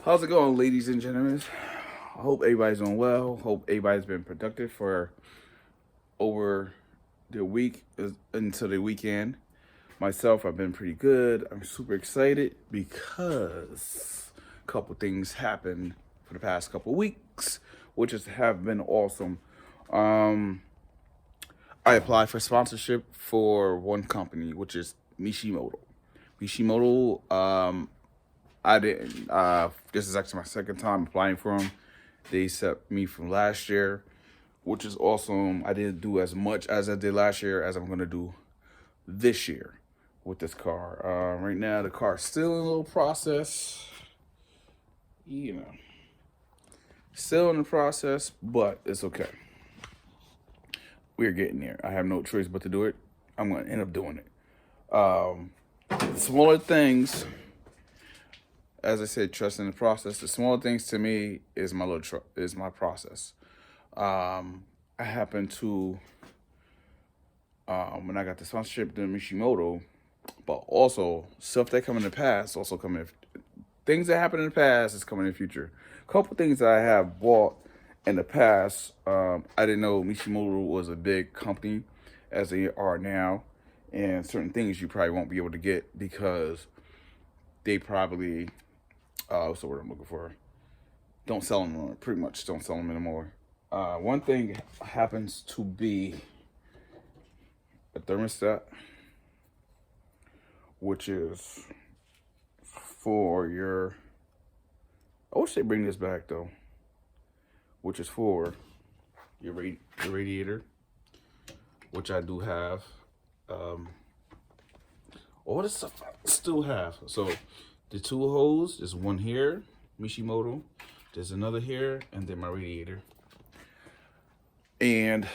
How's it going, ladies and gentlemen? I hope everybody's doing well. Hope everybody's been productive for over the week until the weekend. Myself, I've been pretty good. I'm super excited because a couple things happened for the past couple weeks, which have been awesome. Um, I applied for sponsorship for one company, which is Mishimoto. Mishimoto, I didn't. This is actually my second time applying for them. They accept me from last year, which is awesome. I didn't do as much as I did last year as I'm gonna do this year with this car. Right now, the car's still in a little process. You know, still in the process, but it's okay. We're getting there. I have no choice but to do it. I'm gonna end up doing it. Smaller things, as I said, trust in the process. The small things to me is is my process. I happen to when I got the sponsorship to Mishimoto, but also stuff that come in the past also come in. Things that happen in the past is coming in the future. A couple things that I have bought in the past, I didn't know Mishimoto was a big company as they are now, and certain things you probably won't be able to get because they probably what's the word I'm looking for? Don't sell them anymore. Pretty much don't sell them anymore. One thing happens to be a thermostat, which is for your. I wish they bring this back though. Which is for your radiator, which I do have. All this stuff I still have. So the two hose, there's one here, Mishimoto. There's another here, and then my radiator. And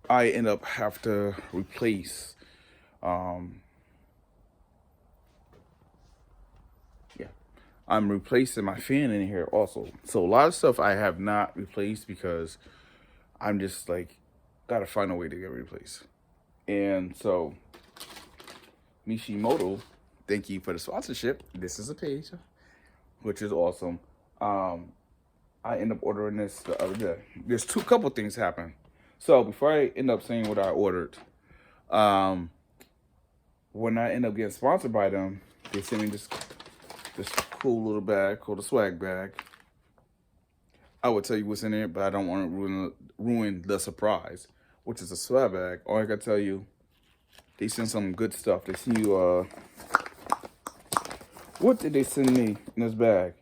I end up have to replace. Yeah, I'm replacing my fan in here also. So a lot of stuff I have not replaced because I'm just like gotta find a way to get replaced. And so Mishimoto, thank you for the sponsorship. This is a page, which is awesome. I end up ordering this the other day. There's couple things happen. So before I end up saying what I ordered, um, when I end up getting sponsored by them, they sent me this cool little bag called a swag bag. I would tell you what's in there, but I don't want to ruin the surprise, which is a swag bag. All I gotta tell you, they send some good stuff. They send you what did they send me in this bag?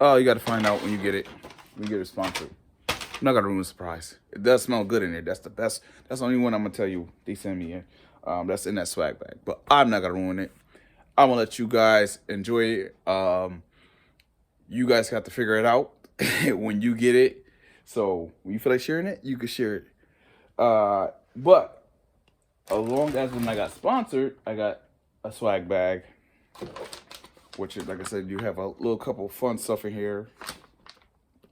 Oh, you gotta find out when you get it. When you get it sponsored. I'm not gonna ruin the surprise. It does smell good in there. That's the best. That's the only one I'm gonna tell you they send me in. That's in that swag bag. But I'm not gonna ruin it. I'm gonna let you guys enjoy it. You guys have to figure it out when you get it. So when you feel like sharing it, you can share it. But as long as when I got sponsored, I got a swag bag, which is, like I said, you have a little couple fun stuff in here.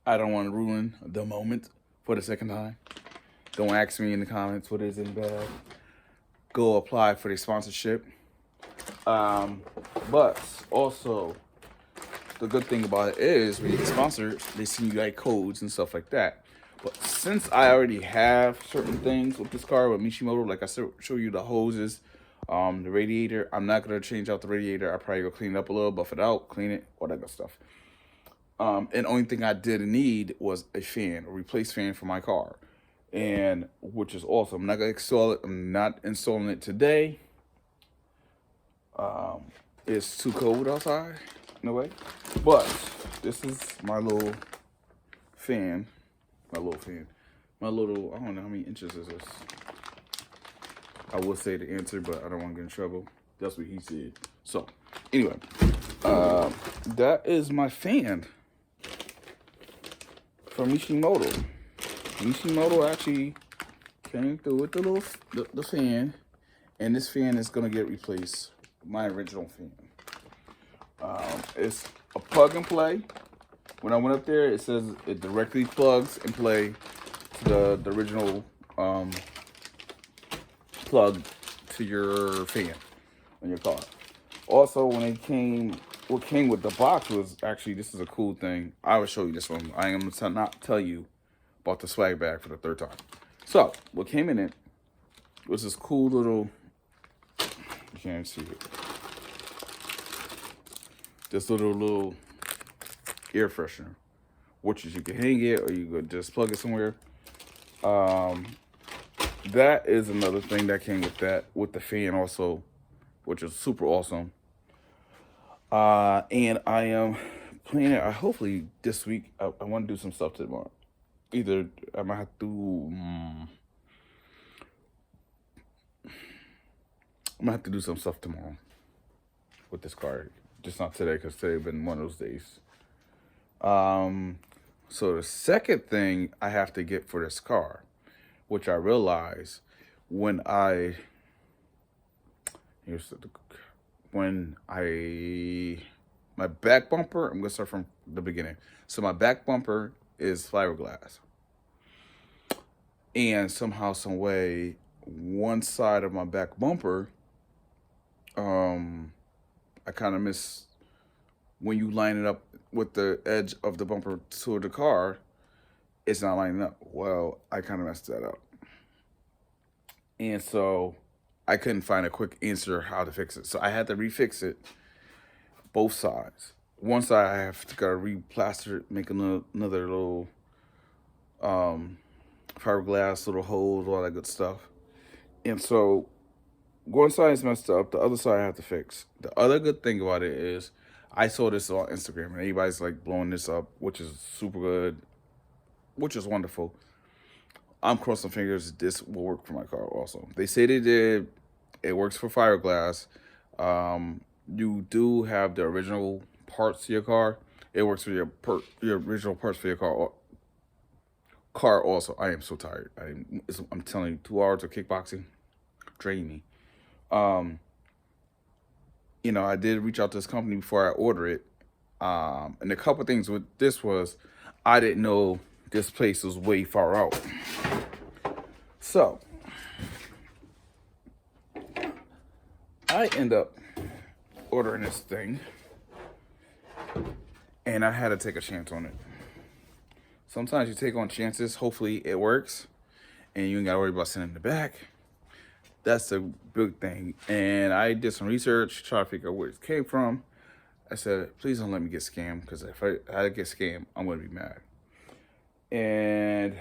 I don't want to ruin the moment for the second time. Don't ask me in the comments what is in the bag. Go apply for the sponsorship. But also, the good thing about it is when you get sponsored, they send you like codes and stuff like that. But since I already have certain things with this car with Mishimoto, like I show you the hoses, the radiator, I'm not gonna change out the radiator. I'll probably go clean it up a little, buff it out, clean it, all that good stuff. And the only thing I didn't need was a fan, a replace fan for my car, and which is awesome. I'm not gonna install it. I'm not installing it today. It's too cold outside, in a way. But this is my little fan. My little fan. My little, I don't know how many inches is this. I will say the answer, but I don't want to get in trouble. That's what he said. So, anyway, that is my fan from Mishimoto. Mishimoto actually came through with the fan, and this fan is gonna get replaced. My original fan. It's a plug and play. When I went up there, it says it directly plugs and play to the original plug to your fan on your car. Also, when it came what came with the box was actually, this is a cool thing. I will show you this one. I am going to not tell you about the swag bag for the third time. So what came in it was this cool little, you can't see it, this little air freshener, which is you can hang it or you could just plug it somewhere. That is another thing that came with that, with the fan also, which is super awesome. And I am planning, hopefully this week, I want to do some stuff tomorrow. Either I might have to, I'm gonna have to do some stuff tomorrow with this car. Just not today, because today been one of those days. So the second thing I have to get for this car, which I realized when my back bumper, I'm gonna start from the beginning. So my back bumper is fiberglass, and somehow, some way, one side of my back bumper, I kind of miss when you line it up with the edge of the bumper to the car. It's not lining up. Well, I kind of messed that up, and so I couldn't find a quick answer how to fix it. So I had to refix it, both sides. One side I have to gotta replaster it, make another little fiberglass little holes, all that good stuff. And so one side is messed up, the other side I have to fix. The other good thing about it is I saw this on Instagram and everybody's like blowing this up, which is super good, which is wonderful. I'm crossing fingers this will work for my car also. They say they did. It works for fiberglass. You do have the original parts to your car. It works for your original parts for your car also. I am so tired. I'm telling you, 2 hours of kickboxing drained me. I did reach out to this company before I order it. And a couple things with this was I didn't know this place was way far out. So I end up ordering this thing, and I had to take a chance on it. Sometimes you take on chances, hopefully it works, and you ain't gotta worry about sending it back. That's the big thing. And I did some research, try to figure out where it came from. I said, please don't let me get scammed, because if I get scammed, I'm gonna be mad. And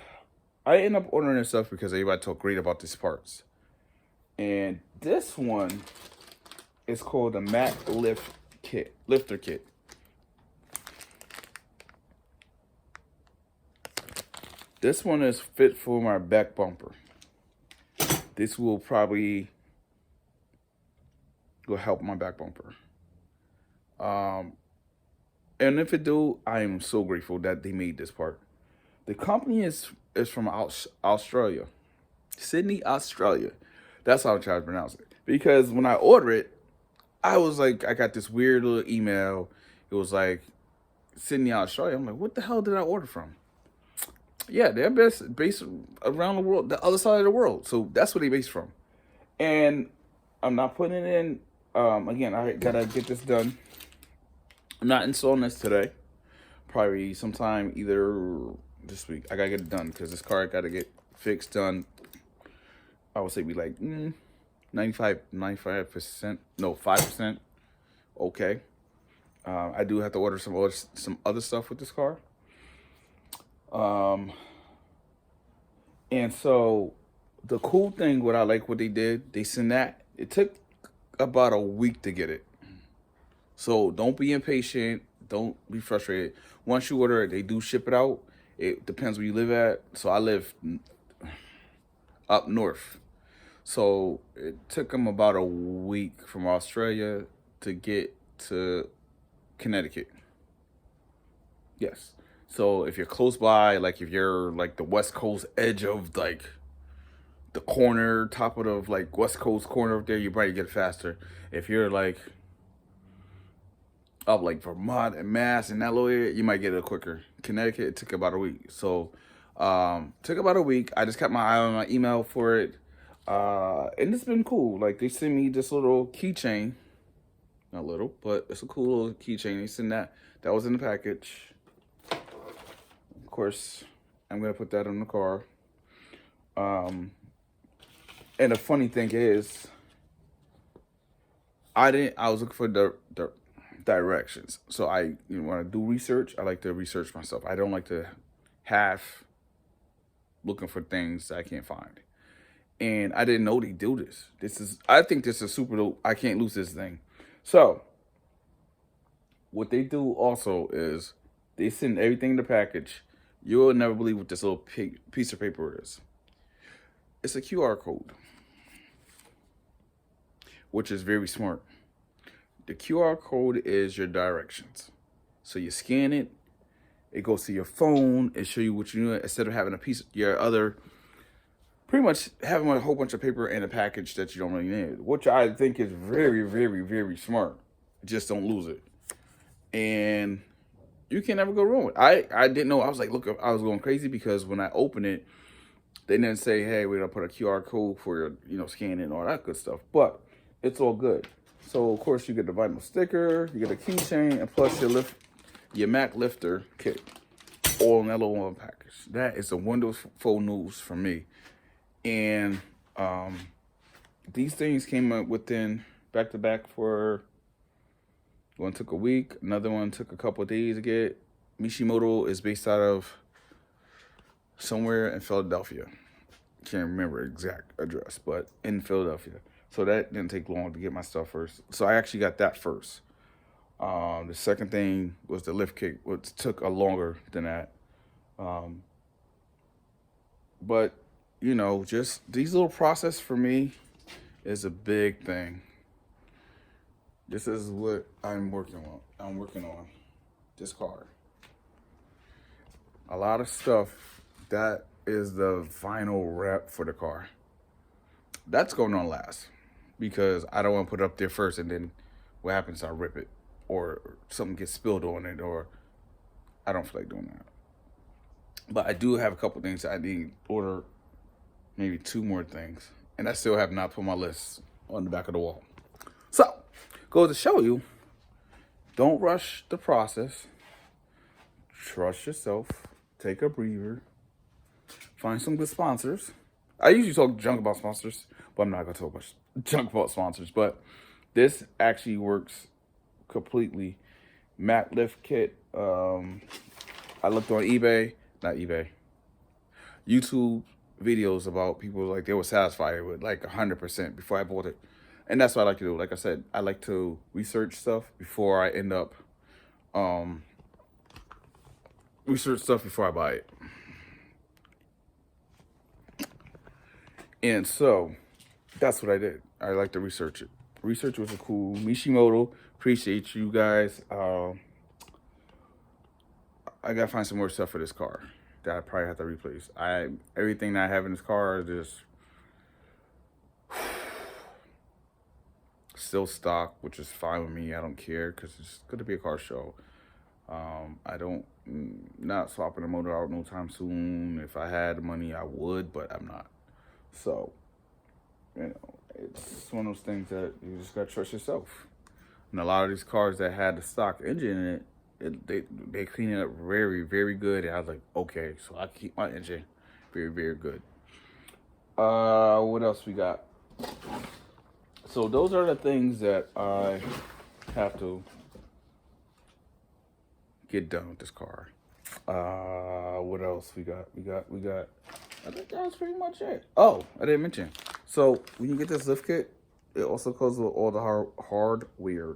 I end up ordering this stuff because everybody talked great about these parts. And this one is called the Mac Lifter Kit. This one is fit for my back bumper. This will probably help my back bumper. And if it do, I am so grateful that they made this part. The company is from Australia. Sydney, Australia. That's how I try to pronounce it. Because when I order it, I was like, I got this weird little email. It was like, Sydney, Australia. I'm like, what the hell did I order from? Yeah, they're based around the world, the other side of the world. So that's where they based from. And I'm not putting it in. Again, I gotta get this done. I'm not installing this today. Probably sometime either this week. I gotta get it done because this car gotta get fixed, done. I would say be like 95%, no, 5%. Okay. I do have to order some other stuff with this car. And so the cool thing, what I like what they did, they sent that. It took about a week to get it. So don't be impatient. Don't be frustrated. Once you order it, they do ship it out. It depends where you live at. So I live up north. So it took them about a week from Australia to get to Connecticut. Yes. So if you're close by, like if you're like the West Coast edge of like the corner, top of the like West Coast corner up there, you probably get it faster. If you're like up like Vermont and Mass and that little area, you might get it quicker. Connecticut, it took about a week. So took about a week. I just kept my eye on my email for it. And it's been cool. Like they sent me this little keychain. not little, but it's a cool little keychain. It's in that was in the package. Of course, I'm gonna put that on the car. And the funny thing is, I was looking for the directions. So when I do research, I like to research myself. I don't like to half looking for things I can't find. And I didn't know they do this. I think this is super dope. I can't lose this thing. So what they do also is they send everything in the package. You'll never believe what this little piece of paper is. It's a QR code, which is very smart. The QR code is your directions. So you scan it, it goes to your phone, it shows you what you need instead of having pretty much having a whole bunch of paper in a package that you don't really need, which I think is very, very, very smart. Just don't lose it. And you can never go wrong with it. I didn't know. I was like, look, I was going crazy because when I opened it, they didn't say, hey, we're going to put a QR code for your scanning and all that good stuff. But it's all good. So, of course, you get the vinyl sticker, you get a keychain, and plus your Mac lifter kit, all in that little one package. That is a wonderful news for me. And these things came up within back-to-back for, one took a week, another one took a couple of days to get. Mishimoto is based out of somewhere in Philadelphia. Can't remember exact address, but in Philadelphia. So that didn't take long to get my stuff first. So I actually got that first. The second thing was the lift kit, which took a longer than that. But, just these little process for me is a big thing. This is what I'm working on. I'm working on this car. A lot of stuff, that is the vinyl wrap for the car. That's going on last because I don't want to put it up there first and then what happens, I rip it or something gets spilled on it, or I don't feel like doing that. But I do have a couple things I need to order, maybe 2 more things, and I still have not put my list on the back of the wall. So, goes to show you, don't rush the process. Trust yourself. Take a breather. Find some good sponsors. I usually talk junk about sponsors, but I'm not going to talk about junk about sponsors. But this actually works completely. Mac lift kit. I looked on YouTube videos about people like they were satisfied with like 100% before I bought it. And that's what I like to do. Like I said, I like to research stuff before I end up research stuff before I buy it. And so that's what I did. I like to research it. Research was a cool. Mishimoto, appreciate you guys. I gotta find some more stuff for this car that I probably have to replace. Everything that I have in this car is just still stock, which is fine with me. I don't care because it's going to be a car show. Not swapping the motor out no time soon. If I had the money, I would, but I'm not. So, it's one of those things that you just got to trust yourself. And a lot of these cars that had the stock engine in it, they clean it up very, very good. And I was like, okay, so I keep my engine very, very good. What else we got? So those are the things that I have to get done with this car. What else we got? I think that was pretty much it. Oh, I didn't mention. So when you get this lift kit, it also comes with all the hardware.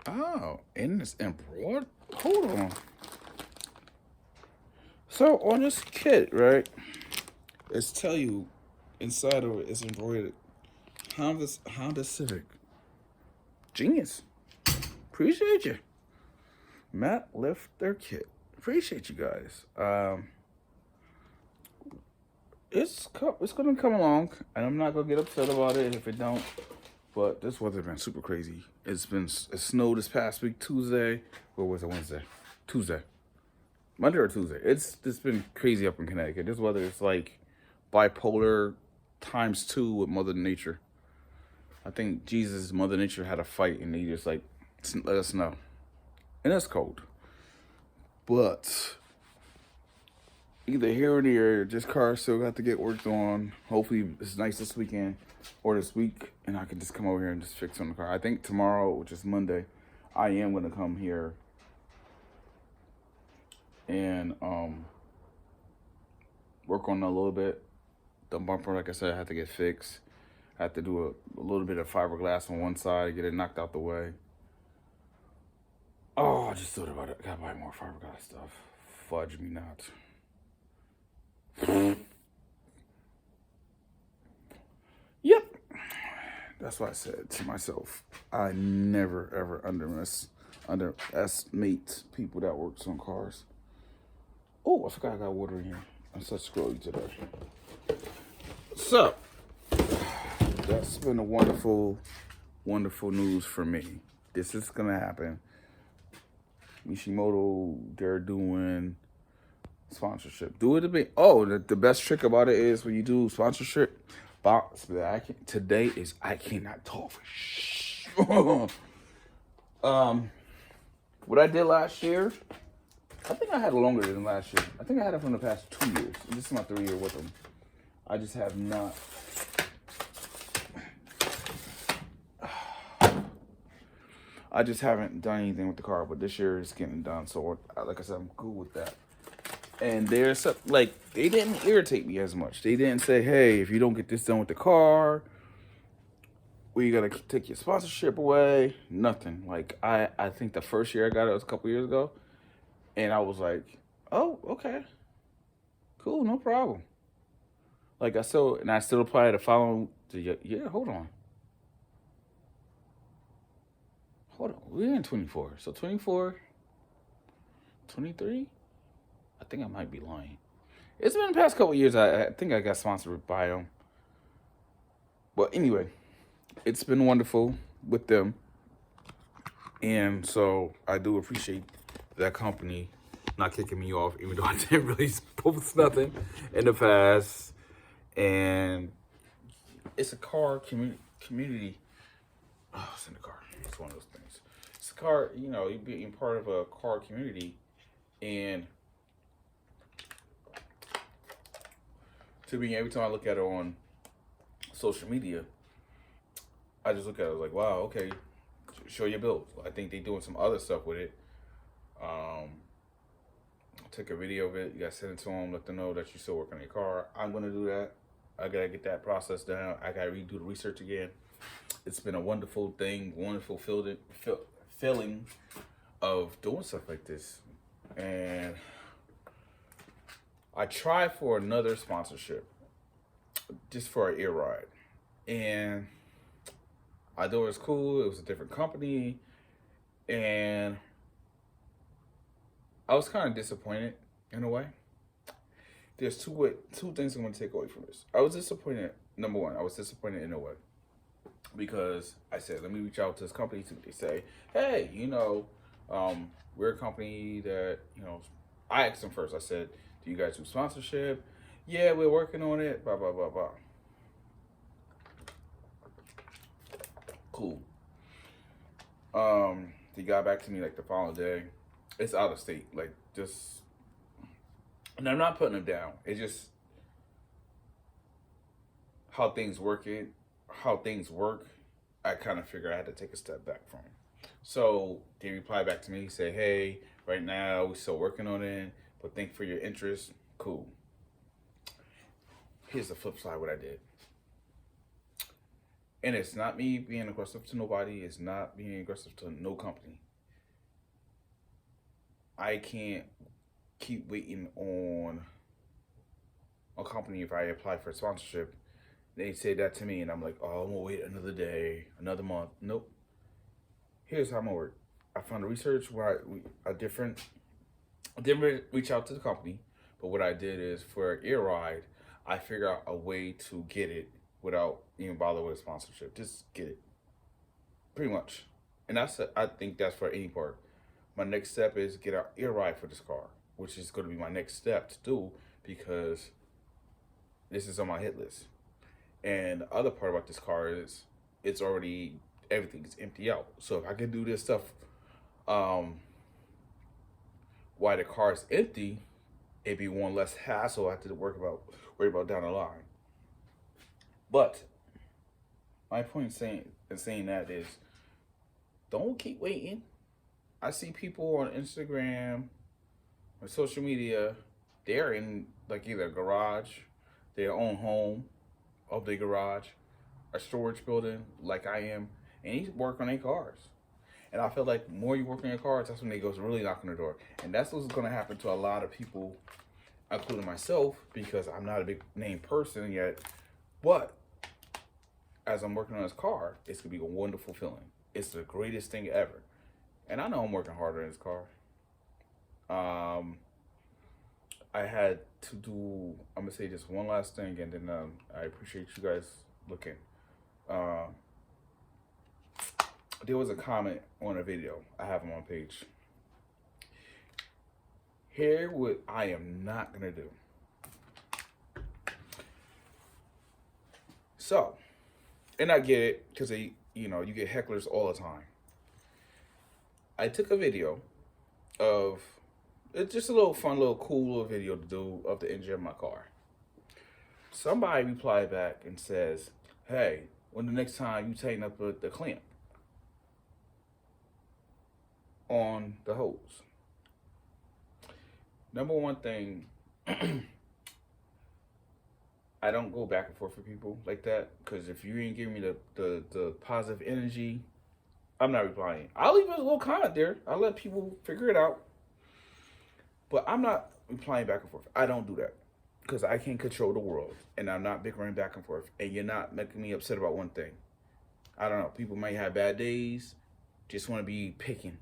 Oh, and it's embroidered. Hold on. So on this kit, right? It's tell you inside of it is embroidered Honda Civic. Genius. Appreciate you. Matt Lifter Kit. Appreciate you guys. It's gonna come along, and I'm not gonna get upset about it if it don't. But this weather's been super crazy. It snowed this past week, Tuesday. Or was it Wednesday? Tuesday. Monday or Tuesday. It's been crazy up in Connecticut. This weather is like bipolar times two with Mother Nature. I think Jesus, Mother Nature had a fight, and they just like let us know. And it's cold, but either here or there, this car still got to get worked on. Hopefully, it's nice this weekend or this week, and I can just come over here and just fix on the car. I think tomorrow, which is Monday, I am gonna come here and work on it a little bit. The bumper, like I said, I had to get fixed. I had to do a little bit of fiberglass on one side, get it knocked out the way. Oh, I just thought about it. I gotta buy more fiberglass stuff. Fudge me not. Yep. That's why I said to myself, I never ever underestimate people that works on cars. Oh, I forgot I got water in here. I'm such scrolly today. So, that's been a wonderful, wonderful news for me. This is gonna happen. Mishimoto, they're doing sponsorship. Do it a bit. Oh, the best trick about it is when you do sponsorship. Today is I cannot talk for what I did last year, I think I had it longer than last year. I think I had it from the past 2 years. This is my 3rd year with them. I just have not. I just haven't done anything with the car, but this year it's getting done. So, like I said, I'm cool with that. And there's like, they didn't irritate me as much. They didn't say, hey, if you don't get this done with the car, we gotta take your sponsorship away. Nothing. Like, I think the first year I got it was a couple years ago. And I was like, oh, okay. Cool, no problem. Like, I still apply the following, yeah, hold on. We're in 24. So 24, 23? I think I might be lying. It's been the past couple years. I think I got sponsored by them. But anyway, it's been wonderful with them. And so I do appreciate that company not kicking me off, even though I didn't really post nothing in the past. And it's a car community. Oh, it's in the car. It's one of those things. It's a car, you being part of a car community. And to me, every time I look at it on social media, I just look at it like, wow, okay, show your bills. I think they're doing some other stuff with it. Take a video of it. You gotta send it to them, let them know that you still working on your car. I'm gonna do that. I gotta get that process down. I gotta redo the research again. It's been a wonderful thing, wonderful feeling of doing stuff like this. And I tried for another sponsorship, just for an ear ride. And I thought it was cool. It was a different company. And I was kind of disappointed in a way. There's two things I'm going to take away from this. I was disappointed. Number one, I was disappointed in a way. Because I said, let me reach out to this company, see what they say. Hey, we're a company that, I asked them first. I said, do you guys do sponsorship? Yeah, we're working on it, blah, blah, blah, blah. Cool. They got back to me like the following day. It's out of state, like just, and I'm not putting them down. It's just how things work. I kind of figured I had to take a step back from. So they replied back to me, say, hey, right now we're still working on it, but thank you for your interest. Cool. Here's the flip side, what I did. And it's not me being aggressive to nobody. It's not being aggressive to no company. I can't keep waiting on a company if I apply for sponsorship. They say that to me, and I'm like, oh, I'm gonna wait another day, another month. Nope. Here's how I'm gonna work. I found the research where I didn't reach out to the company, but what I did is for an ear ride, I figured out a way to get it without even bother with a sponsorship. Just get it, pretty much. And I think that's for any part. My next step is get an ear ride for this car, which is going to be my next step to do because this is on my hit list. And the other part about this car is it's already, everything's empty out. So if I can do this stuff um, while the car is empty, it'd be one less hassle I have to worry about down the line. But my point in saying that is, don't keep waiting. I see people on Instagram or social media, they're in like either a garage, their own home of the garage, a storage building like I am, and he's working on their cars. And I feel like the more you work on your cars, that's when they goes really knock on the door. And that's what's gonna happen to a lot of people, including myself, because I'm not a big name person yet. But as I'm working on this car, it's gonna be a wonderful feeling. It's the greatest thing ever. And I know I'm working harder in this car. I had to do, I'm gonna say just one last thing, and then I appreciate you guys looking. There was a comment on a video. I have them on page. Here what I am not gonna do. So, and I get it, because you get hecklers all the time. I took a video of, it's just a little fun, cool little video to do of the engine of my car. Somebody replied back and says, hey, when the next time you tighten up the clamp on the hose. Number one thing, I don't go back and forth with people like that, because if you ain't giving me the positive energy, I'm not replying. I'll leave a little comment there. I'll let people figure it out. But I'm not replying back and forth. I don't do that, because I can't control the world, and I'm not bickering back and forth. And you're not making me upset about one thing. I don't know. People might have bad days, just want to be picking.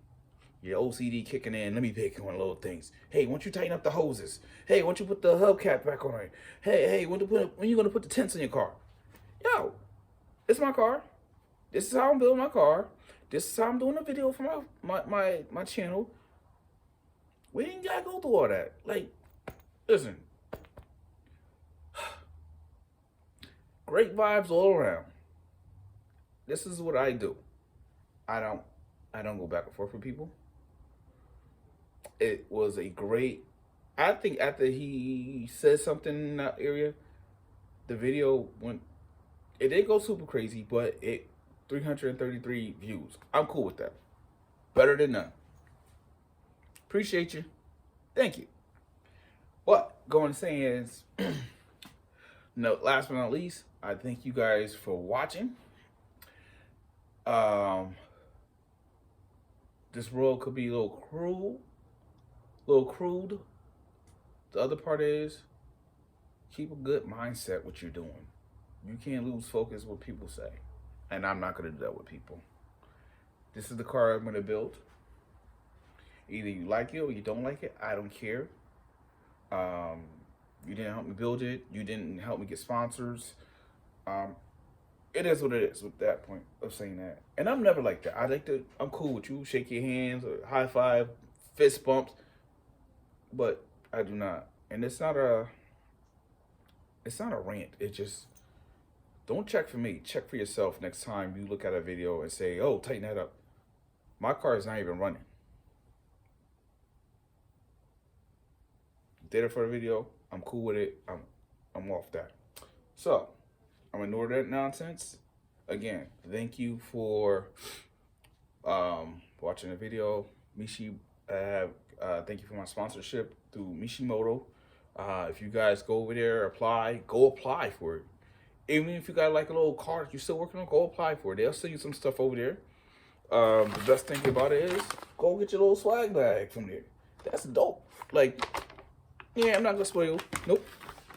Your OCD kicking in. Let me pick one of little things. Hey, why don't you tighten up the hoses? Hey, why don't you put the hubcap back on it? Hey, when you gonna put the tents in your car? Yo, it's my car. This is how I'm building my car. This is how I'm doing a video for my channel. We ain't gotta go through all that. Like, listen. Great vibes all around. This is what I do. I don't go back and forth with people. It was a great, I think after he said something in that area, the video went, it didn't go super crazy, but it 333 views. I'm cool with that. Better than none. Appreciate you. Thank you. But going to say is, no, last but not least, I thank you guys for watching. This world could be a little crude. The other part is, keep a good mindset what you're doing. You can't lose focus what people say. And I'm not going to do that with people. This is the car I'm going to build. Either you like it or you don't like it. I don't care. You didn't help me build it. You didn't help me get sponsors. It is what it is with that point of saying that. And I'm never like that. I'm cool with you. Shake your hands or high five, fist bumps. But I do not. And it's not a rant. It just, don't check for me. Check for yourself next time you look at a video and say, oh, tighten that up. My car is not even running. Did it for the video. I'm cool with it. I'm off that. So, I'm ignore that nonsense. Again, thank you for watching the video. Mishi, thank you for my sponsorship through Mishimoto. If you guys go over there, go apply for it. Even if you got like a little car you're still working on, go apply for it. They'll send you some stuff over there. The best thing about it is, go get your little swag bag from there. That's dope. Like, yeah, I'm not gonna spoil you. Nope.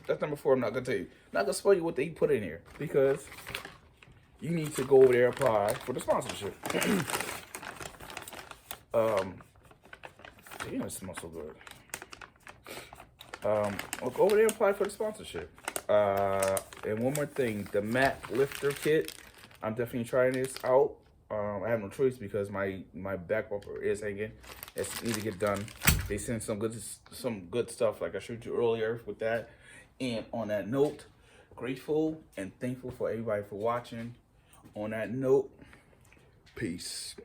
That's number 4. I'm not gonna tell you. I'm not gonna spoil you what they put in here, because you need to go over there and apply for the sponsorship. Damn, it smells so good. I'll go over there and apply for the sponsorship. And one more thing, the mat lifter kit. I'm definitely trying this out. I have no choice because my back bumper is hanging. It needs to get done. They sent some good stuff like I showed you earlier with that. And on that note, grateful and thankful for everybody for watching. On that note, peace.